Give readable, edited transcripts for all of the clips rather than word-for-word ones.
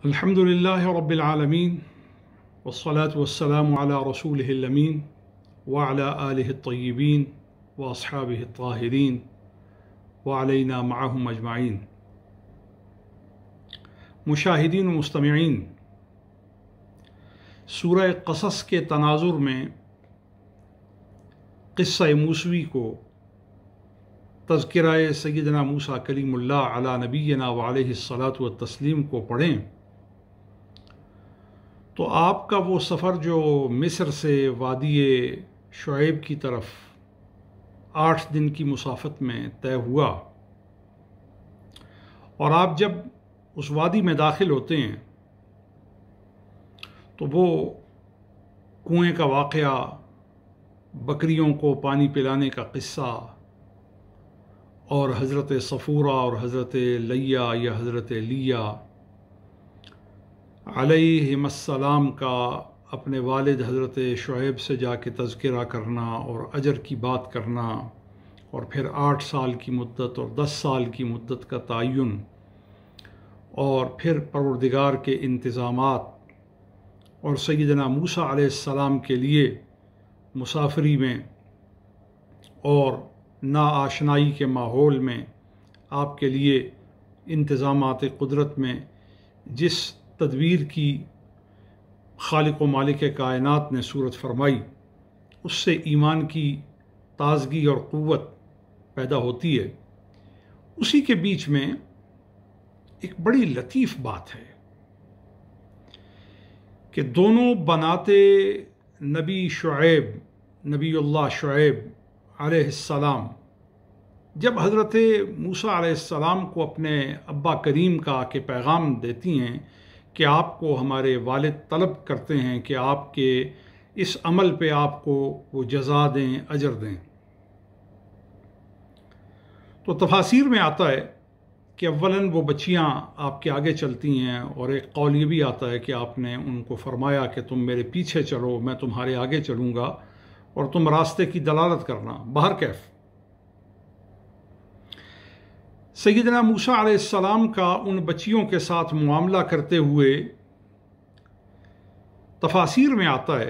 अल्हम्दुलिल्लाहि रब्बिल आलमीन वस्सलातु वस्सलामु अला रसूलिहिल अमीन व अला आलिहि त्तय्यिबीन व अस्हाबिहि त्ताहिरीन व अलैना मअहुम अजमाइन। मुशाहिदीन व मुस्तमिईन, सूरह क़सस के तनाज़ुर में क़िस्सा मूसवी को तज़किरा सय्यदना मूसा कलीमुल्लाह अला नबीना व अलैहिस्सलातु व तस्लीम को पढ़ें तो आपका वो सफ़र जो मिस्र से वादी शुएब की तरफ 8 दिन की मुसाफत में तय हुआ, और आप जब उस वादी में दाखिल होते हैं तो वो कुएं का वाक़या, बकरियों को पानी पिलाने का क़िस्सा और हज़रत सफ़ूरा और हज़रत लैया या हज़रत लिया अलैहिमुस्सलाम का अपने वालिद हज़रत शुएब से जाके तज़किरा करना और अजर की बात करना, और फिर 8 साल की मुद्दत और 10 साल की मुद्दत का तयन, और फिर परवरदिगार के इंतज़ामात और सय्यदना मूसा अलैहिस्सलाम के लिए मुसाफरी में और नाआशनाई के माहौल में आपके लिए इंतज़ामात कुदरत में जिस तदबीर की खालिक व मालिक कायनात ने सूरत फरमाई, उससे ईमान की ताज़गी और क़ुव्वत पैदा होती है। उसी के बीच में एक बड़ी लतीफ़ बात है कि दोनों बनाते नबी शुएब, नबीउल्लाह शुएब अलैहिस्सलाम जब हज़रत मूसा अलैहिस्सलाम को अपने अब्बा करीम का आके पैगाम देती हैं कि आपको हमारे वालिद तलब करते हैं कि आपके इस अमल पे आपको वो जज़ा दें, अजर दें, तो तफासीर में आता है कि अव्वलन वो बच्चियाँ आपके आगे चलती हैं, और एक कौल ये भी आता है कि आपने उनको फरमाया कि तुम मेरे पीछे चलो, मैं तुम्हारे आगे चलूँगा और तुम रास्ते की दलालत करना। बहर कैफ सय्यदना मूसा अलैहिस्सलाम का उन बच्चियों के साथ मुआमला करते हुए तफासीर में आता है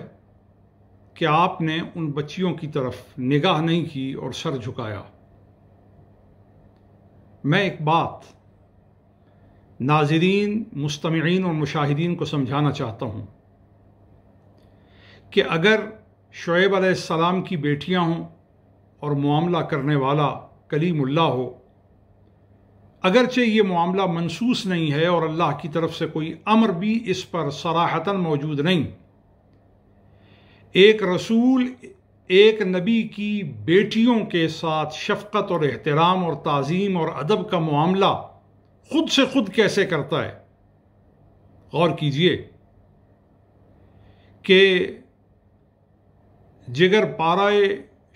कि आपने उन बच्चियों की तरफ निगाह नहीं की और सर झुकाया। मैं एक बात नाज़रीन, मुस्तमिईन और मुशाहिदीन को समझाना चाहता हूँ कि अगर शुएब अलैहिस्सलाम की बेटियाँ हों और मुआमला करने वाला कलीमुल्लाह हो, अगरचे ये मामला मनसूस नहीं है और अल्लाह की तरफ से कोई अमर भी इस पर सराहतन मौजूद नहीं, एक रसूल एक नबी की बेटियों के साथ शफ़क़त और एहतराम और ताज़ीम और अदब का मामला खुद से खुद कैसे करता है। गौर कीजिए कि जिगर पाराए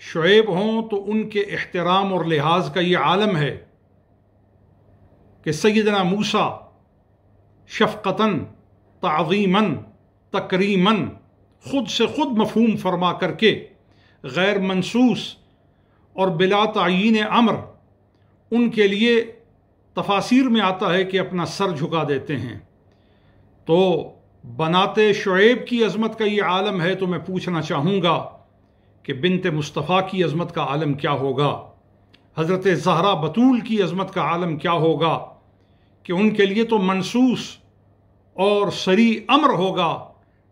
शुएब हों तो उनके एहतराम और लिहाज का ये आलम है कि सय्यदना मूसा शफ़क़तन, ताज़ीमन, तकरीमन खुद से खुद मफ़हूम फरमा करके गैर मनसूस और बिला तायीन अमर उनके लिए तफासीर में आता है कि अपना सर झुका देते हैं। तो बनाते शुएब की अज़मत का ये आलम है, तो मैं पूछना चाहूँगा कि बिन्ते मुस्तफ़ा की अज़मत का आलम क्या होगा, हज़रत ज़हरा बतूल की अज़मत का आलम क्या होगा कि उनके लिए तो मनसूस और सरी अमर होगा,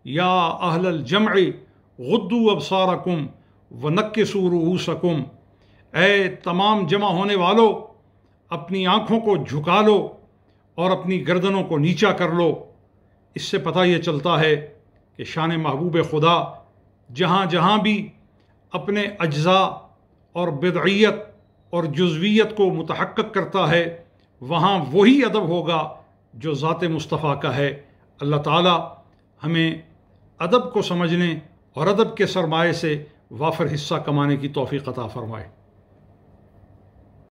या अहलल जमअ गुद्दू अबसारकुम व नक्किसू रूऊसकुम, ऐ तमाम जमा होने वालों अपनी आँखों को झुका लो और अपनी गर्दनों को नीचा कर लो। इससे पता ये चलता है कि शान महबूब खुदा जहाँ जहाँ भी अपने अज्जा और बिदइयत और जुज़वियत को मुतहक्क़क़ करता है, वहाँ वही अदब होगा जो ज़ात मुस्तफ़ा का है। अल्लाह ताला हमें अदब को समझने और अदब के सरमाए से वाफर हिस्सा कमाने की तौफ़ीक़ अता फ़रमाए।